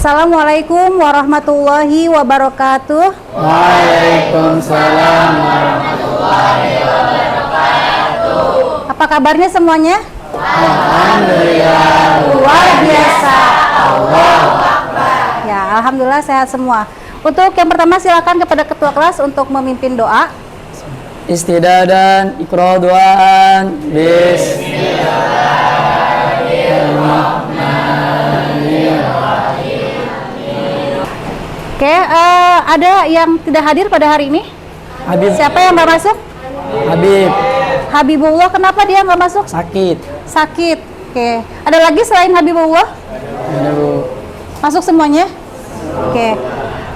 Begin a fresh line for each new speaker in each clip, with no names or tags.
Assalamualaikum warahmatullahi wabarakatuh.
Waalaikumsalam warahmatullahi wabarakatuh.
Apa kabarnya semuanya?
Alhamdulillah.
Luar biasa. Allahu Akbar. Ya, alhamdulillah sehat semua. Untuk yang pertama silakan kepada ketua kelas untuk memimpin doa.
Istidadan ikra duaan.
Oke, ada yang tidak hadir pada hari ini?
Habib.
Siapa yang nggak masuk?
Habib
Habibullah, kenapa dia nggak masuk?
sakit.
Sakit. Oke, ada lagi selain Habibullah?
Ada Bu.
Masuk semuanya? Oke.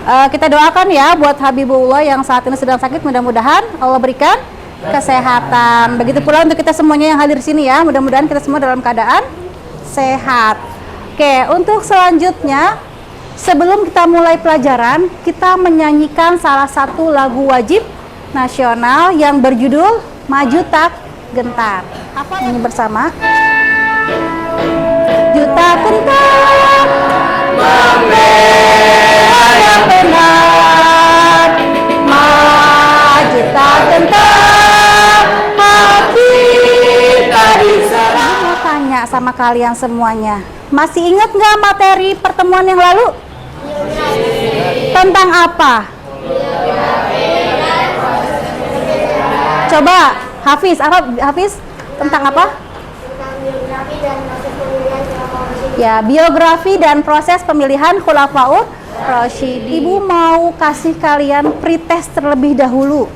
Kita doakan ya buat Habibullah yang saat ini sedang sakit, mudah-mudahan Allah berikan kesehatan. Begitu pula untuk kita semuanya yang hadir di sini ya, mudah-mudahan kita semua dalam keadaan sehat. Oke, untuk selanjutnya sebelum kita mulai pelajaran, kita menyanyikan salah satu lagu wajib nasional yang berjudul Maju Tak Gentar. Apa nyanyi bersama? Juta gentar membela yang benar, maju tak gentar, hati tak diserang. Mau tanya sama kalian semuanya, masih ingat nggak materi pertemuan yang lalu? Tentang apa? Coba Hafiz tentang apa? Ya, biografi dan proses pemilihan Khulafaur Rasyidin. Ibu mau kasih kalian pretest terlebih dahulu.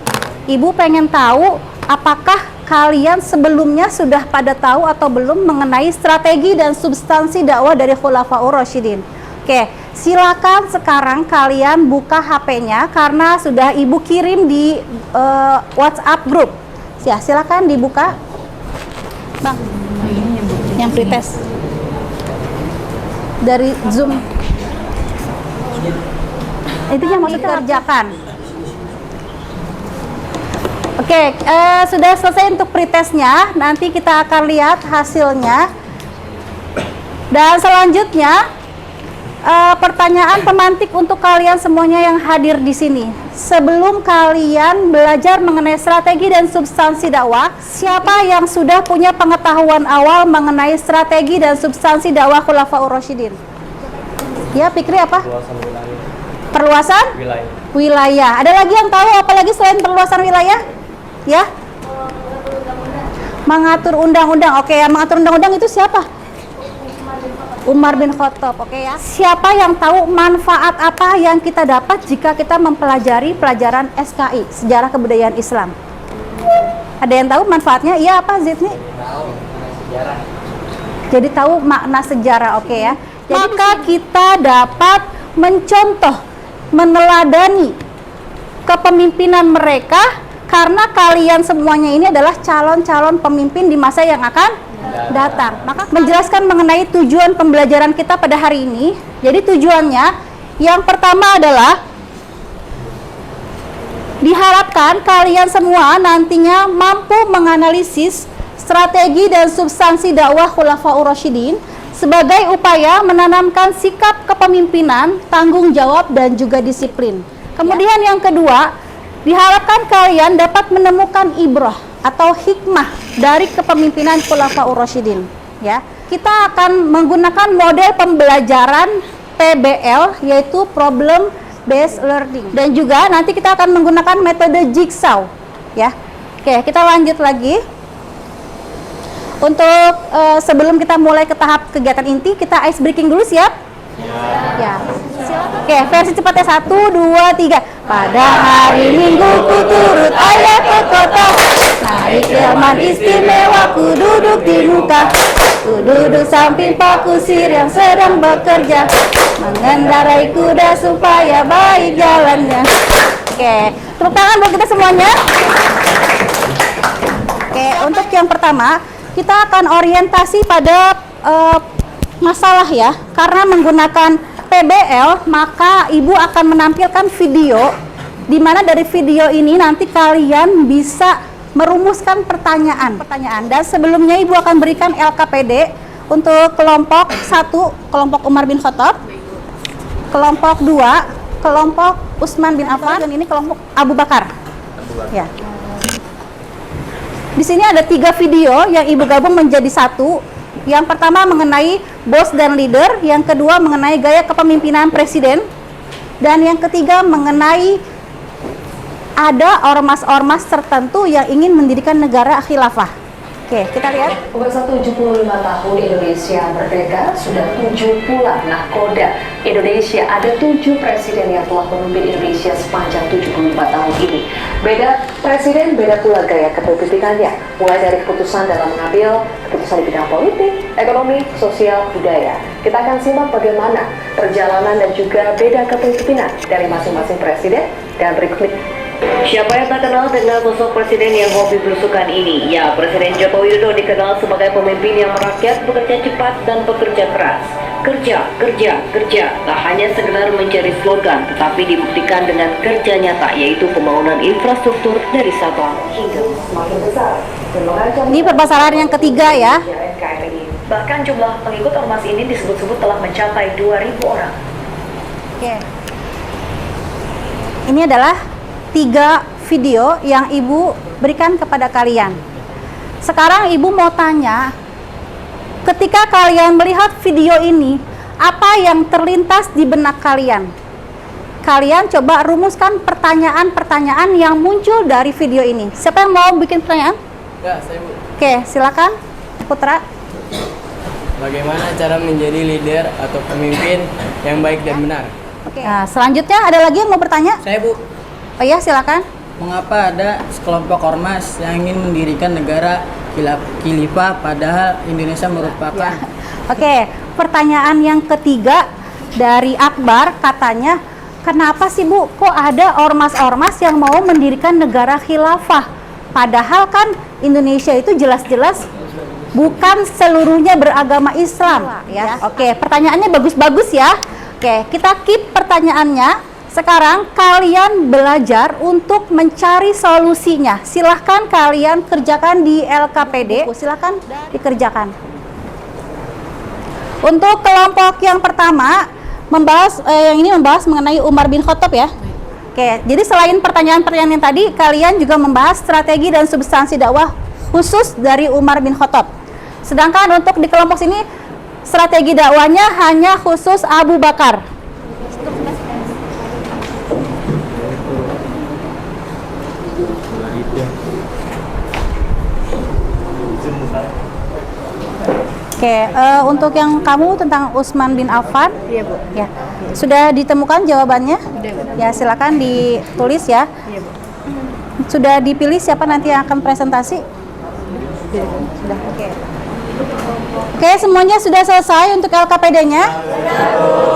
Ibu pengen tahu apakah kalian sebelumnya sudah pada tahu atau belum mengenai strategi dan substansi dakwah dari Khulafaur Rasyidin. Oke, silakan sekarang kalian buka HP-nya karena sudah ibu kirim di WhatsApp grup. Ya, silakan dibuka. Bang, yang pretest dari Zoom. Itu yang maksudnya kerjakan. Oke, sudah selesai untuk pretestnya. Nanti kita akan lihat hasilnya. Dan selanjutnya pertanyaan pemantik untuk kalian semuanya yang hadir di sini. Sebelum kalian belajar mengenai strategi dan substansi dakwah, siapa yang sudah punya pengetahuan awal mengenai strategi dan substansi dakwah Khulafaur Rasyidin? Ya, Fikri apa? Perluasan wilayah. Ada lagi yang tahu apa lagi selain perluasan wilayah? Ya? Mengatur undang-undang. Oke, yang mengatur undang-undang itu siapa? Umar bin Khattab, oke ya. Siapa yang tahu manfaat apa yang kita dapat jika kita mempelajari pelajaran SKI, Sejarah Kebudayaan Islam? Ada yang tahu manfaatnya? Iya apa, Zidni? Jadi tahu makna sejarah, oke ya. Jadi maka kita dapat mencontoh, meneladani kepemimpinan mereka karena kalian semuanya ini adalah calon-calon pemimpin di masa yang akan datang. Maka menjelaskan mengenai tujuan pembelajaran kita pada hari ini. Jadi tujuannya yang pertama adalah diharapkan kalian semua nantinya mampu menganalisis strategi dan substansi dakwah Khulafaur Rasyidin sebagai upaya menanamkan sikap kepemimpinan, tanggung jawab dan juga disiplin. Kemudian yang kedua, diharapkan kalian dapat menemukan ibrah atau hikmah dari kepemimpinan Khulafaur Rasyidin. Ya, kita akan menggunakan model pembelajaran PBL yaitu Problem Based Learning dan juga nanti kita akan menggunakan metode jigsaw. Ya, oke kita lanjut lagi. Untuk sebelum kita mulai ke tahap kegiatan inti, kita ice breaking dulu, siap? Ya. Oke, versi cepatnya 1, 2, 3. Pada hari Minggu ku turut ayah ke kota, naik delman istimewa ku duduk di muka, ku duduk samping Pak Kusir yang sedang bekerja, mengendarai kuda supaya baik jalannya. Oke, tepuk tangan buat kita semuanya. Oke, untuk yang pertama kita akan orientasi pada masalah ya, karena menggunakan PBL maka ibu akan menampilkan video di mana dari video ini nanti kalian bisa merumuskan pertanyaan dan sebelumnya ibu akan berikan LKPD untuk kelompok 1, kelompok Umar bin Khattab. kelompok 2, kelompok Utsman bin Affan, dan ini kelompok Abu Bakar. Ya. Di sini ada 3 video yang Ibu gabung menjadi satu. Yang pertama mengenai bos dan leader, yang kedua mengenai gaya kepemimpinan presiden, dan yang ketiga mengenai ada ormas-ormas tertentu yang ingin mendirikan negara khilafah. Oke, kita lihat.
Pemirsa, 75 tahun Indonesia merdeka, sudah 7 pula nahkoda Indonesia. Ada 7 presiden yang telah memimpin Indonesia sepanjang 75 tahun ini. Beda presiden, beda pula gaya kepemimpinannya. Mulai dari keputusan dalam mengambil keputusan di bidang politik, ekonomi, sosial, budaya. Kita akan simak bagaimana perjalanan dan juga beda kepemimpinan dari masing-masing presiden dan berikut ini. Siapa yang tak kenal dengan sosok presiden yang hobi belusukan ini? Ya, Presiden Joko Widodo dikenal sebagai pemimpin yang merakyat, bekerja cepat dan bekerja keras. Kerja, kerja, kerja, tak hanya sekedar mencari slogan, tetapi dibuktikan dengan kerja nyata, yaitu pembangunan infrastruktur dari Sabang hingga semakin besar.
Ini permasalahan yang ketiga ya.
Bahkan jumlah pengikut ormas ini disebut-sebut telah mencapai 2.000 orang.
Oke. Ini adalah 3 video yang Ibu berikan kepada kalian. Sekarang Ibu mau tanya, ketika kalian melihat video ini, apa yang terlintas di benak kalian? Kalian coba rumuskan pertanyaan-pertanyaan yang muncul dari video ini. Siapa yang mau bikin pertanyaan?
Ya, saya Bu.
Oke, silakan Putra.
Bagaimana cara menjadi leader atau pemimpin yang baik dan benar?
Oke. Nah, selanjutnya ada lagi yang mau bertanya?
Saya Bu.
Oh iya, silakan.
Mengapa ada sekelompok ormas yang ingin mendirikan negara khilafah padahal Indonesia merupakan
Oke, pertanyaan yang ketiga dari Akbar, katanya, kenapa sih Bu, kok ada ormas-ormas yang mau mendirikan negara khilafah? Padahal kan Indonesia itu jelas-jelas bukan seluruhnya beragama Islam, ya. Oke, pertanyaannya bagus-bagus ya. Oke, kita keep pertanyaannya. Sekarang kalian belajar untuk mencari solusinya. Silahkan kalian kerjakan di LKPD. Silahkan dikerjakan. Untuk kelompok yang pertama, yang ini membahas mengenai Umar bin Khattab ya. Oke, jadi selain pertanyaan-pertanyaan yang tadi, kalian juga membahas strategi dan substansi dakwah khusus dari Umar bin Khattab. Sedangkan untuk di kelompok sini, strategi dakwahnya hanya khusus Abu Bakar. Oke, untuk yang kamu tentang Utsman bin Affan,
Iya, Bu.
ya, sudah ditemukan jawabannya?
Sudah, Bu.
Ya, silakan ditulis ya.
Iya, Bu.
Sudah dipilih siapa nanti yang akan presentasi? Sudah. Oke. Oke, semuanya sudah selesai untuk LKPD-nya?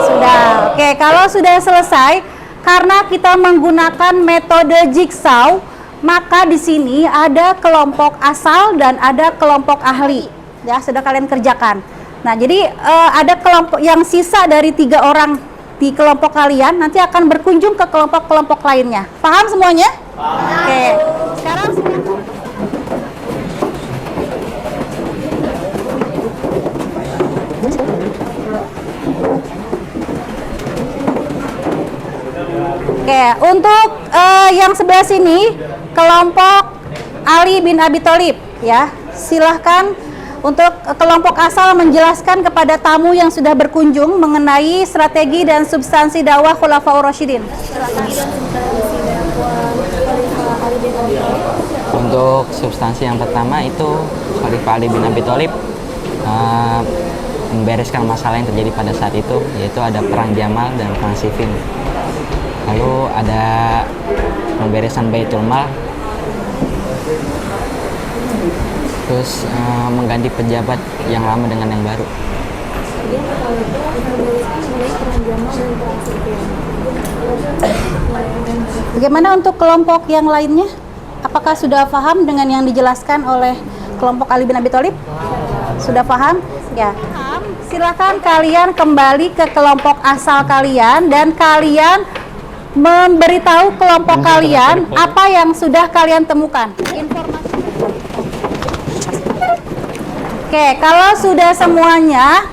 Sudah. Oke, kalau sudah selesai, karena kita menggunakan metode jigsaw, maka di sini ada kelompok asal dan ada kelompok ahli. Ya, sudah kalian kerjakan. Nah, jadi ada kelompok yang sisa dari 3 orang di kelompok kalian nanti akan berkunjung ke kelompok-kelompok lainnya. Paham semuanya? Paham. Oke. Sekarang Oke, untuk yang sebelah sini kelompok Ali bin Abi Thalib ya. Silahkan untuk kelompok asal menjelaskan kepada tamu yang sudah berkunjung mengenai strategi dan substansi dakwah Khulafaur Rasyidin.
Untuk substansi yang pertama itu Khalifah Ali bin Abi Thalib membereskan masalah yang terjadi pada saat itu, yaitu ada perang Jamal dan perang Siffin. Lalu ada pemberesan Baitul Mal, terus mengganti pejabat yang lama dengan yang baru.
Bagaimana untuk kelompok yang lainnya? Apakah sudah paham dengan yang dijelaskan oleh kelompok Ali bin Abi Thalib? Sudah paham? Ya. Silakan kalian kembali ke kelompok asal kalian dan kalian memberitahu kelompok kalian apa yang sudah kalian temukan. Informasi. Oke, kalau sudah semuanya,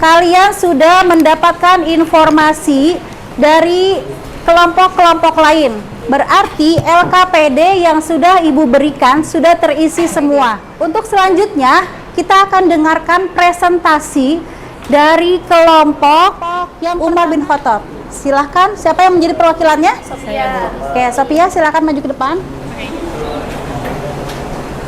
kalian sudah mendapatkan informasi dari kelompok-kelompok lain. Berarti LKPD yang sudah Ibu berikan sudah terisi semua. Untuk selanjutnya, kita akan dengarkan presentasi dari kelompok yang Umar bin Khattab. Silahkan, siapa yang menjadi perwakilannya?
Saya.
Oke, Sophia, silahkan maju ke depan.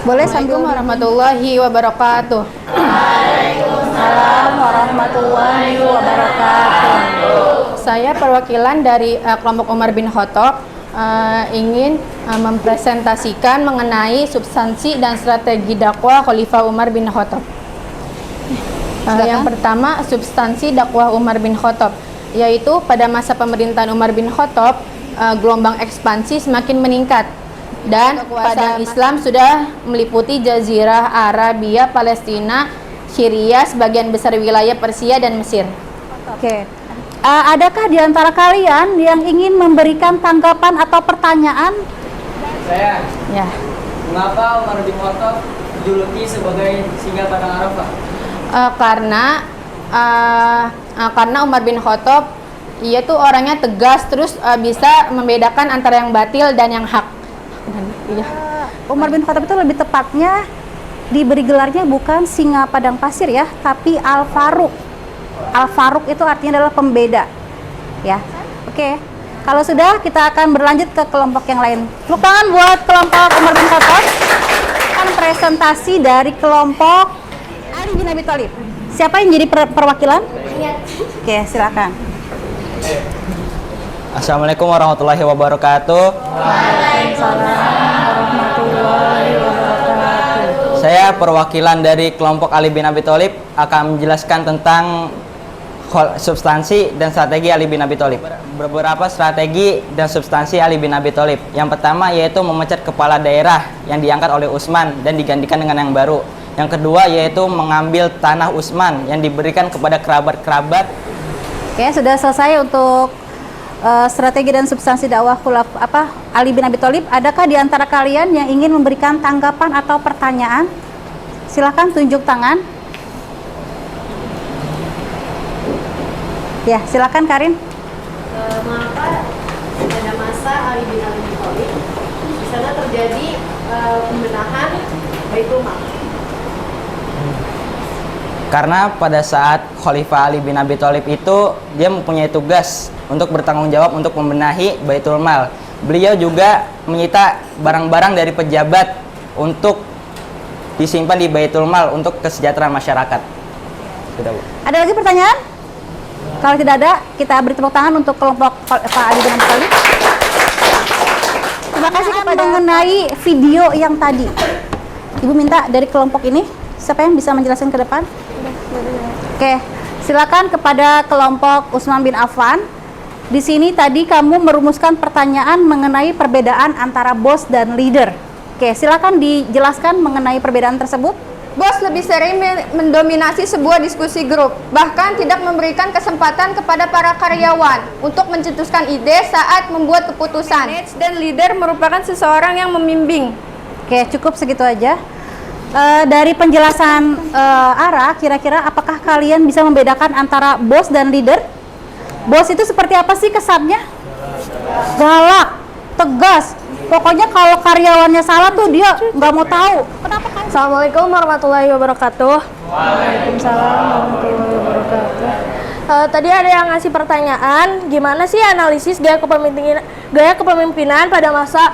Boleh sambil
Assalamualaikum warahmatullahi wabarakatuh.
Waalaikumsalam warahmatullahi wabarakatuh.
Saya perwakilan dari kelompok Umar bin Khattab ingin mempresentasikan mengenai substansi dan strategi dakwah Khalifah Umar bin Khattab. Yang pertama, substansi dakwah Umar bin Khattab, yaitu pada masa pemerintahan Umar bin Khattab, gelombang ekspansi semakin meningkat dan kekuasaan Islam sudah meliputi Jazirah Arabia, Palestina, Syria, sebagian besar wilayah Persia dan Mesir.
Oke. Adakah di antara kalian yang ingin memberikan tanggapan atau pertanyaan?
Saya,
Ya.
mengapa Umar bin Khattab dijuluki sebagai singa padang Arafah?
Karena Umar bin Khattab ia tuh orangnya tegas, terus bisa membedakan antara yang batil dan yang hak. Iya.
Umar bin Khattab itu lebih tepatnya diberi gelarnya bukan singa padang pasir ya, tapi Al-Faruq. Al-Faruq itu artinya adalah pembeda. Ya. Oke. Kalau sudah, kita akan berlanjut ke kelompok yang lain. Tepuk tangan buat kelompok Umar bin Khattab. Akan presentasi dari kelompok Ali bin Abi Thalib. Siapa yang jadi perwakilan? Oke, silakan.
Assalamualaikum warahmatullahi wabarakatuh. Saya perwakilan dari kelompok Ali bin Abi Thalib akan menjelaskan tentang substansi dan strategi Ali bin Abi Thalib. Beberapa strategi dan substansi Ali bin Abi Thalib. Yang pertama yaitu memecat kepala daerah yang diangkat oleh Utsman dan digantikan dengan yang baru. Yang kedua yaitu mengambil tanah Utsman yang diberikan kepada kerabat-kerabat.
Oke, sudah selesai untuk strategi dan substansi dakwah Ali bin Abi Thalib. Adakah di antara kalian yang ingin memberikan tanggapan atau pertanyaan? Silakan tunjuk tangan. Ya, silakan Karin.
Mengapa pada masa Ali bin Abi Thalib di sana terjadi pembenahan Baitul Mal?
Karena pada saat Khalifah Ali bin Abi Thalib itu dia mempunyai tugas untuk bertanggung jawab untuk membenahi Baitul Mal. Beliau juga menyita barang-barang dari pejabat untuk disimpan di Baitul Mal untuk kesejahteraan masyarakat. Sudah, Bu.
Ada lagi pertanyaan? Kalau tidak ada, kita beri tepuk tangan untuk kelompok Pak Ali bin Abi Thalib. Terima kasih kepada mengenai video yang tadi. Ibu minta dari kelompok ini, siapa yang bisa menjelaskan ke depan? Oke, silakan kepada kelompok Utsman bin Affan. Di sini tadi kamu merumuskan pertanyaan mengenai perbedaan antara bos dan leader. Oke, silakan dijelaskan mengenai perbedaan tersebut.
Bos lebih sering mendominasi sebuah diskusi grup, bahkan tidak memberikan kesempatan kepada para karyawan untuk mencetuskan ide saat membuat keputusan. Dan leader merupakan seseorang yang membimbing.
Oke, cukup segitu aja. Dari penjelasan Ara, kira-kira apakah kalian bisa membedakan antara bos dan leader? Bos itu seperti apa sih kesannya? Galak, tegas. Pokoknya kalau karyawannya salah tuh dia nggak mau tahu. Kenapa kan?
Assalamualaikum warahmatullahi wabarakatuh.
Waalaikumsalam warahmatullahi wabarakatuh.
Tadi ada yang ngasih pertanyaan, gimana sih analisis gaya kepemimpinan pada masa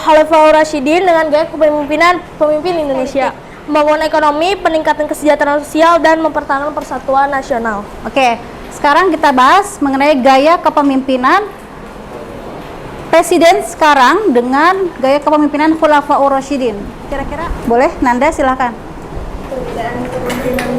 Khalifah Rasyidin dengan gaya kepemimpinan pemimpin Indonesia, membangun ekonomi, peningkatan kesejahteraan sosial, dan mempertahankan persatuan nasional.
Oke, sekarang kita bahas mengenai gaya kepemimpinan Presiden sekarang dengan gaya kepemimpinan Khulafaur Rasyidin. Kira-kira boleh? Nanda silakan.
Perbedaan kepemimpinan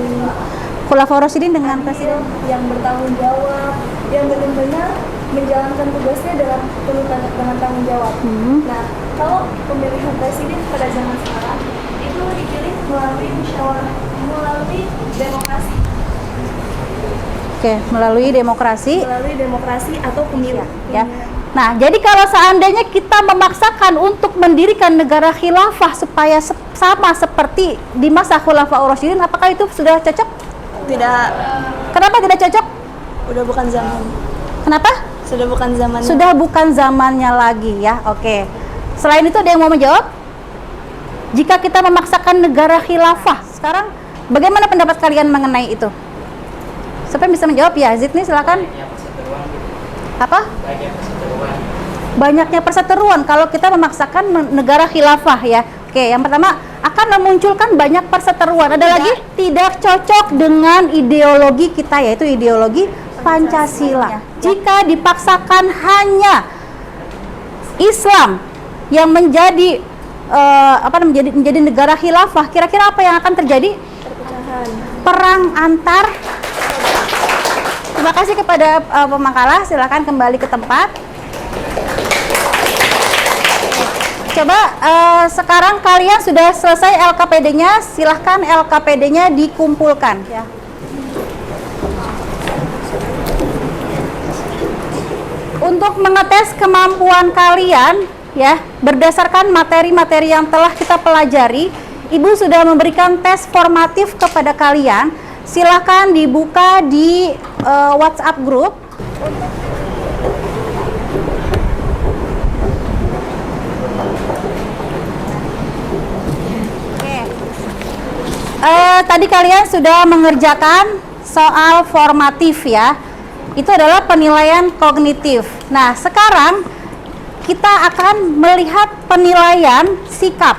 Khulafaur Rasyidin dengan presiden
yang bertanggung jawab, yang benar-benar menjalankan tugasnya dengan tanggung jawab. Nah, kalau pemilihan presiden pada zaman sekarang itu dipilih melalui musyawarah, melalui demokrasi.
Oke, melalui demokrasi
atau pemilu.
ya. Nah, jadi kalau seandainya kita memaksakan untuk mendirikan negara khilafah supaya sama seperti di masa Khulafaur Rasyidin, apakah itu sudah cocok?
Tidak.
Kenapa tidak cocok?
Udah bukan zaman.
Kenapa?
Sudah bukan zamannya.
Sudah bukan zamannya lagi ya. Oke. Selain itu ada yang mau menjawab? Jika kita memaksakan negara khilafah, sekarang bagaimana pendapat kalian mengenai itu? Siapa yang bisa menjawab? Ya, Zidni silakan. Apa? Banyaknya perseteruan kalau kita memaksakan negara khilafah ya. Oke, yang pertama akan memunculkan banyak perseteruan. Ada lagi tidak cocok dengan ideologi kita, yaitu ideologi Pancasila. Jika dipaksakan hanya Islam yang menjadi menjadi negara khilafah, kira-kira apa yang akan terjadi? Perang antar. Terima kasih kepada pemakalah. Silakan kembali ke tempat. Coba sekarang kalian sudah selesai LKPD-nya, silahkan LKPD-nya dikumpulkan ya. Untuk mengetes kemampuan kalian ya, berdasarkan materi-materi yang telah kita pelajari, Ibu sudah memberikan tes formatif kepada kalian. Silahkan dibuka di WhatsApp grup. Tadi kalian sudah mengerjakan soal formatif ya. Itu adalah penilaian kognitif. Nah, sekarang kita akan melihat penilaian sikap.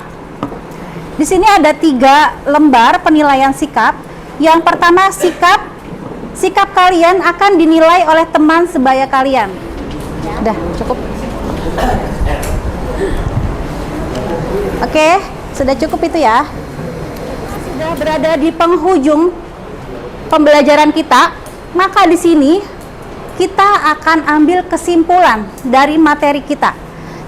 Di sini ada 3 lembar penilaian sikap. Yang pertama sikap kalian akan dinilai oleh teman sebaya kalian. Udah, cukup. Oke, sudah cukup itu ya. Sudah berada di penghujung pembelajaran kita, maka di sini kita akan ambil kesimpulan dari materi kita.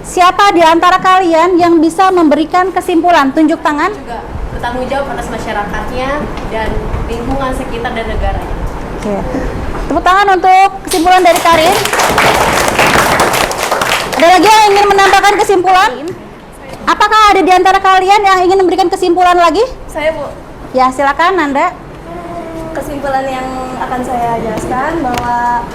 Siapa di antara kalian yang bisa memberikan kesimpulan? Tunjuk tangan.
Juga bertanggung jawab atas masyarakatnya dan lingkungan sekitar dan negaranya.
Oke. Tepuk tangan untuk kesimpulan dari Karin. Ada lagi yang ingin menambahkan kesimpulan? Apakah ada di antara kalian yang ingin memberikan kesimpulan lagi?
Saya, Bu.
Ya, silakan Nanda.
Kesimpulan yang akan saya jelaskan bahwa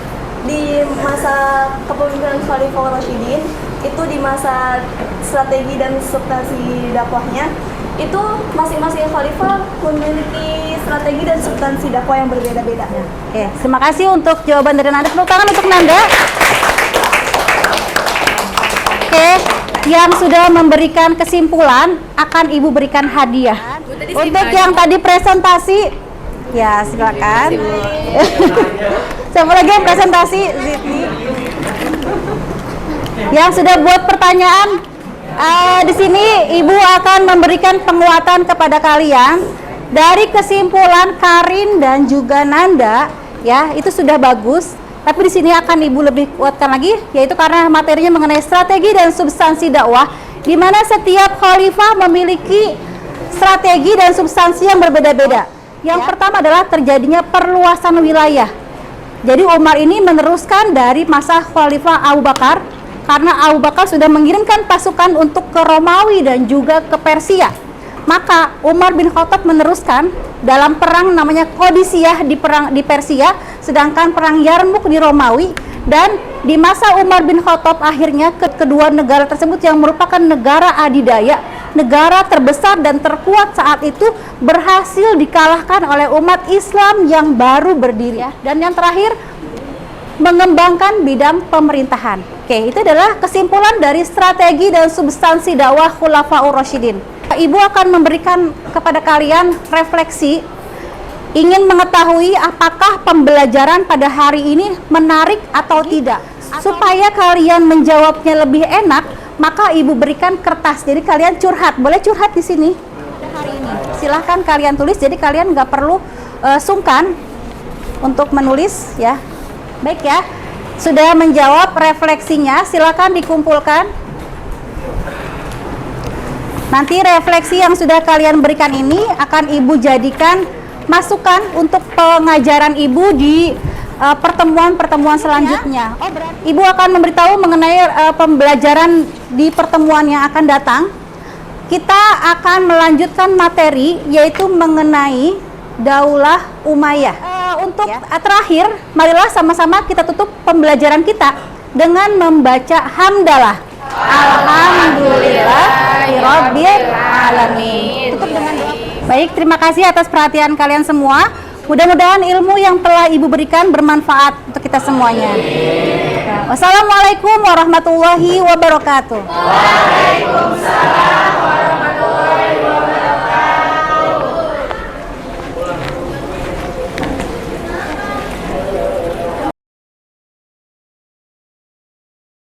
di masa kepemimpinan Khalifah Rasyidin, itu di masa strategi dan substansi dakwahnya, itu masing-masing khalifah memiliki strategi dan substansi dakwah yang berbeda-beda.
Oke, terima kasih untuk jawaban dari Nanda. Tepuk tangan untuk Nanda. Oke, yang sudah memberikan kesimpulan akan Ibu berikan hadiah. Untuk yang tadi presentasi, ya silakan. Siapa lagi yang presentasi? Zidni. Yang sudah buat pertanyaan, di sini Ibu akan memberikan penguatan kepada kalian dari kesimpulan Karin dan juga Nanda. Ya, itu sudah bagus. Tapi di sini akan Ibu lebih kuatkan lagi, yaitu karena materinya mengenai strategi dan substansi dakwah, di mana setiap khalifah memiliki strategi dan substansi yang berbeda-beda. Yang pertama adalah terjadinya perluasan wilayah. Jadi Umar ini meneruskan dari masa Khalifah Abu Bakar, karena Abu Bakar sudah mengirimkan pasukan untuk ke Romawi dan juga ke Persia. Maka Umar bin Khattab meneruskan dalam perang namanya Qadisiyah di Persia, sedangkan perang Yarmuk di Romawi. Dan di masa Umar bin Khattab akhirnya kedua negara tersebut yang merupakan negara adidaya, negara terbesar dan terkuat saat itu, berhasil dikalahkan oleh umat Islam yang baru berdiri. Dan yang terakhir, mengembangkan bidang pemerintahan. Oke, itu adalah kesimpulan dari strategi dan substansi dakwah Khulafaur Rasyidin. Ibu akan memberikan kepada kalian refleksi, ingin mengetahui apakah pembelajaran pada hari ini menarik atau tidak. Supaya kalian menjawabnya lebih enak, maka Ibu berikan kertas. Jadi kalian curhat, boleh curhat di sini. Hari ini silahkan kalian tulis. Jadi kalian nggak perlu sungkan untuk menulis ya. Baik ya. Sudah menjawab refleksinya, silakan dikumpulkan. Nanti refleksi yang sudah kalian berikan ini akan Ibu jadikan masukan untuk pengajaran Ibu di pertemuan-pertemuan selanjutnya. Ibu akan memberitahu mengenai pembelajaran di pertemuan yang akan datang. Kita akan melanjutkan materi yaitu mengenai Daulah Umayyah. Untuk terakhir, marilah sama-sama kita tutup pembelajaran kita dengan membaca hamdalah. Alhamdulillahirabbil alamin. Tutup dengan doa. Baik, terima kasih atas perhatian kalian semua. Mudah-mudahan ilmu yang telah Ibu berikan bermanfaat untuk kita semuanya. Wassalamualaikum warahmatullahi wabarakatuh. Waalaikumsalam.